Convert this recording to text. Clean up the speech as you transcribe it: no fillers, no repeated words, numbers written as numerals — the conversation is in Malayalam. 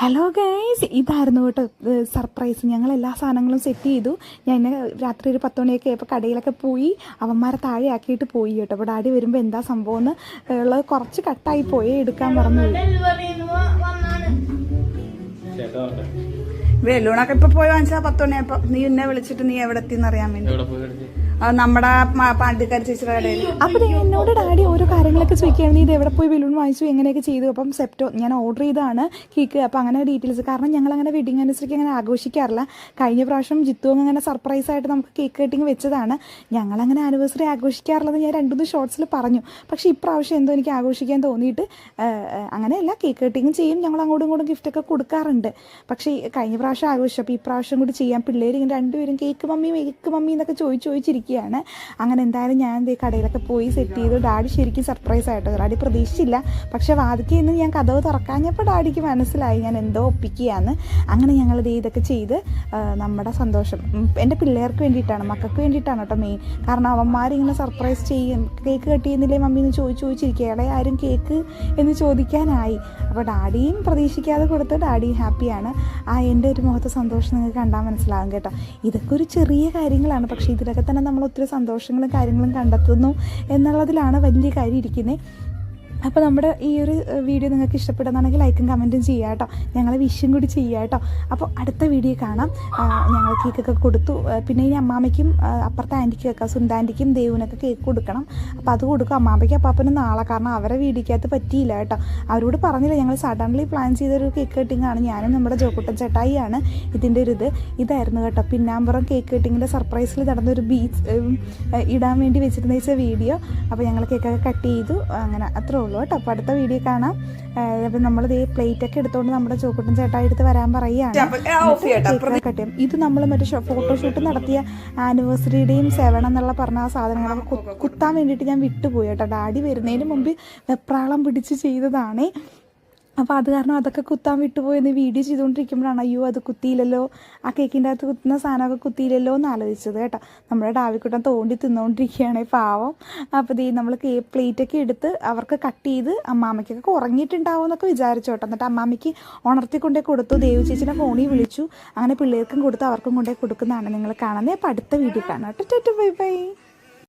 ഹലോ ഗൈസ്, ഇതായിരുന്നു കേട്ടോ സർപ്രൈസ്. ഞങ്ങൾ എല്ലാ സാധനങ്ങളും സെറ്റ് ചെയ്തു. ഞാൻ രാത്രി ഒരു 10 മണിയൊക്കെ ആയപ്പോൾ കടയിലൊക്കെ പോയി അവന്മാരെ താഴെ ആക്കിയിട്ട് പോയി കേട്ടോ. അപ്പോൾ ഡാഡി വരുമ്പോൾ എന്താ സംഭവം എന്ന് ഉള്ളത് കുറച്ച് കട്ടായി പോയി എടുക്കാൻ പറഞ്ഞു. വെല്ലൂണൊക്കെ ഇപ്പൊ പോയി വാങ്ങിച്ചാൽ 10 മണിയായപ്പോ നീ എന്നെ വിളിച്ചിട്ട് നീ എവിടെ എത്തിന്ന് അറിയാൻ വേണ്ടി നമ്മുടെ പാണ്ടിക്കാരി ചേച്ചിയുടെ കടയിൽ. അപ്പൊ എന്നോട് ഡാഡി ഓരോ കാര്യങ്ങളൊക്കെ ചോദിക്കുകയാണ്, നീ ഇത് എവിടെ പോയി ബലൂൺ വാങ്ങിച്ചു, എങ്ങനെയൊക്കെ ചെയ്തു. അപ്പം സെപ്റ്റോ ഞാൻ ഓർഡർ ചെയ്താണ് കേക്ക്. അപ്പം അങ്ങനെ ഡീറ്റെയിൽസ്, കാരണം ഞങ്ങൾ അങ്ങനെ വെഡിങ് ആനിവേഴ്സറിക്ക് അങ്ങനെ ആഘോഷിക്കാറില്ല. കഴിഞ്ഞ പ്രാവശ്യം ജിത്തു അങ്ങനെ സർപ്രൈസ് ആയിട്ട് നമുക്ക് കേക്ക് കട്ടിങ് വെച്ചതാണ്. ഞങ്ങളങ്ങനെ ആനിവേഴ്സറി ആഘോഷിക്കാറുള്ളത് ഞാൻ 2-3 ഷോർട്സിൽ പറഞ്ഞു. പക്ഷേ ഇപ്രാവശ്യം എന്തോ എനിക്ക് ആഘോഷിക്കാൻ തോന്നിയിട്ട് അങ്ങനെയല്ല, കേക്ക് കട്ടിങ് ചെയ്യും, ഞങ്ങൾ അങ്ങോട്ടും ഇങ്ങോട്ടും ഗിഫ്റ്റൊക്കെ കൊടുക്കാറുണ്ട്. പക്ഷേ കഴിഞ്ഞ പ്രാവശ്യം ആഘോഷിച്ചു. അപ്പോൾ ഈ പ്രാവശ്യം കൂടി ചെയ്യാം. പിള്ളേർ ഇങ്ങനെ രണ്ടുപേരും കേക്ക് മമ്മി എന്നൊക്കെ ചോദിച്ചിരിക്കും. അങ്ങനെ എന്തായാലും ഞാൻ കടയിലൊക്കെ പോയി സെറ്റ് ചെയ്തു. ഡാഡി ശരിക്കും സർപ്രൈസ് ആയിട്ടോ. ഡാഡി പ്രതീക്ഷിച്ചില്ല. പക്ഷെ വാതിക്കൽ നിന്ന് ഞാൻ കഥവ് തുറക്കാഞ്ഞപ്പോൾ ഡാഡിക്ക് മനസ്സിലായി ഞാൻ എന്തോ ഒപ്പിക്കുകയാണ്. അങ്ങനെ ഞങ്ങൾ ഇതൊക്കെ ചെയ്ത് നമ്മുടെ സന്തോഷം എൻ്റെ പിള്ളേർക്ക് വേണ്ടിയിട്ടാണ്, മക്കൾക്ക് വേണ്ടിയിട്ടാണ് കേട്ടോ മെയിൻ. കാരണം അവന്മാരിങ്ങനെ സർപ്രൈസ് ചെയ്യും, കേക്ക് കട്ട് ചെയ്യുന്നില്ലേ മമ്മി എന്ന് ചോദിച്ചിരിക്കുക. ഇളയ ആരും കേക്ക് എന്ന് ചോദിക്കാനായി. അപ്പോൾ ഡാഡിയും പ്രതീക്ഷിക്കാതെ കൊടുത്ത് ഡാഡിയും ഹാപ്പിയാണ്. എൻ്റെ ഒരു മുഖത്തെ സന്തോഷം നിങ്ങൾക്ക് കണ്ടാൽ മനസ്സിലാകും കേട്ടോ. ഇതൊക്കെ ഒരു ചെറിയ കാര്യങ്ങളാണ്, പക്ഷേ ഇതിലൊക്കെ തന്നെ നമ്മൾ ഒത്തിരി സന്തോഷങ്ങളും കാര്യങ്ങളും കണ്ടെത്തുന്നു എന്നുള്ളതിലാണ് വലിയ കാര്യം ഇരിക്കുന്നത്. അപ്പോൾ നമ്മുടെ ഈ ഒരു വീഡിയോ നിങ്ങൾക്ക് ഇഷ്ടപ്പെടുന്നതാണെങ്കിൽ ലൈക്കും കമൻറ്റും ചെയ്യുക കേട്ടോ. ഞങ്ങളെ വിഷും കൂടി ചെയ്യുക കേട്ടോ. അപ്പോൾ അടുത്ത വീഡിയോ കാണാം. ഞങ്ങൾ കേക്കൊക്കെ കൊടുത്തു. പിന്നെ ഈ അമ്മാമ്മയ്ക്കും അപ്പുറത്തെ ആൻറ്റിക്കൊക്കെ സുന്ദാൻറ്റിക്കും ദേവുവിനൊക്കെ കേക്ക് കൊടുക്കണം. അപ്പോൾ അത് കൊടുക്കും. അമ്മാമ്മയ്ക്കും അപ്പാപ്പനും നാളെ, കാരണം അവരെ വീഡിയോക്കകത്ത് പറ്റിയില്ല കേട്ടോ. അവരോട് പറഞ്ഞില്ല, ഞങ്ങൾ സഡൻലി പ്ലാൻ ചെയ്തൊരു കേക്ക് കട്ടിങ് ആണ്. ഞാനും നമ്മുടെ ജോക്കുട്ടൻ ചേട്ടായിയാണ് ഇതിൻ്റെ ഒരു ഇതായിരുന്നു കേട്ടോ. പിന്നാമ്പുറം കേക്ക് കട്ടിങ്ങിൻ്റെ സർപ്രൈസിൽ നടന്നൊരു ബീച്ച് ഇടാൻ വേണ്ടി വെച്ചിരുന്ന വീഡിയോ. അപ്പോൾ ഞങ്ങൾ കേക്കൊക്കെ കട്ട് ചെയ്തു. അങ്ങനെ അത്രേ ഉള്ളൂ കേട്ടോ. അപ്പോൾ അടുത്ത വീഡിയോ കാണാം. അപ്പം നമ്മളിത് പ്ലേറ്റൊക്കെ എടുത്തുകൊണ്ട് നമ്മുടെ ചോക്കുട്ടൻ ചേട്ടായി എടുത്ത് വരാൻ പറയുകയാണ്. ഇത് നമ്മൾ മറ്റേ ഫോട്ടോഷൂട്ട് നടത്തിയ ആനിവേഴ്സറിയുടെയും 7 എന്നുള്ള പറഞ്ഞ ആ സാധനങ്ങളൊക്കെ കുത്താൻ വേണ്ടിയിട്ട് ഞാൻ വിട്ടുപോയി കേട്ടോ. ഡാഡി വരുന്നതിന് മുമ്പ് വെപ്രാളം പിടിച്ച് ചെയ്തതാണേ. അപ്പോൾ അത് കാരണം അതൊക്കെ കുത്താൻ വിട്ടുപോയെന്ന് വീഡിയോ ചെയ്തുകൊണ്ടിരിക്കുമ്പോഴാണ് അയ്യോ അത് കുത്തിയില്ലല്ലോ, ആ കേക്കിൻ്റെ അകത്ത് കുത്തുന്ന സാധനമൊക്കെ കുത്തിയില്ലല്ലോ എന്ന് ആലോചിച്ചത് കേട്ടോ. നമ്മുടെ ഡാവിക്കുട്ടൻ തോണ്ടി തിന്നുകൊണ്ടിരിക്കുകയാണ് പാവം. അപ്പോൾ നമ്മൾ പ്ലേറ്റൊക്കെ എടുത്ത് അവർക്ക് കട്ട് ചെയ്ത് അമ്മാമ്മയ്ക്കൊക്കെ ഉറങ്ങിയിട്ടുണ്ടാവും എന്നൊക്കെ വിചാരിച്ചു കേട്ടോ. എന്നിട്ട് അമ്മാമ്മയ്ക്ക് ഉണർത്തിക്കൊണ്ടേ കൊടുത്തു. ദേവു ചേച്ചിനെ ഫോണിൽ വിളിച്ചു. അങ്ങനെ പിള്ളേർക്കും കൊടുത്ത് അവർക്കും കൊണ്ടേ കൊടുക്കുന്നതാണ് നിങ്ങൾ കാണുന്നത്. അപ്പോൾ അടുത്ത വീഡിയോ കാണാം കേട്ടോ. Bye bye.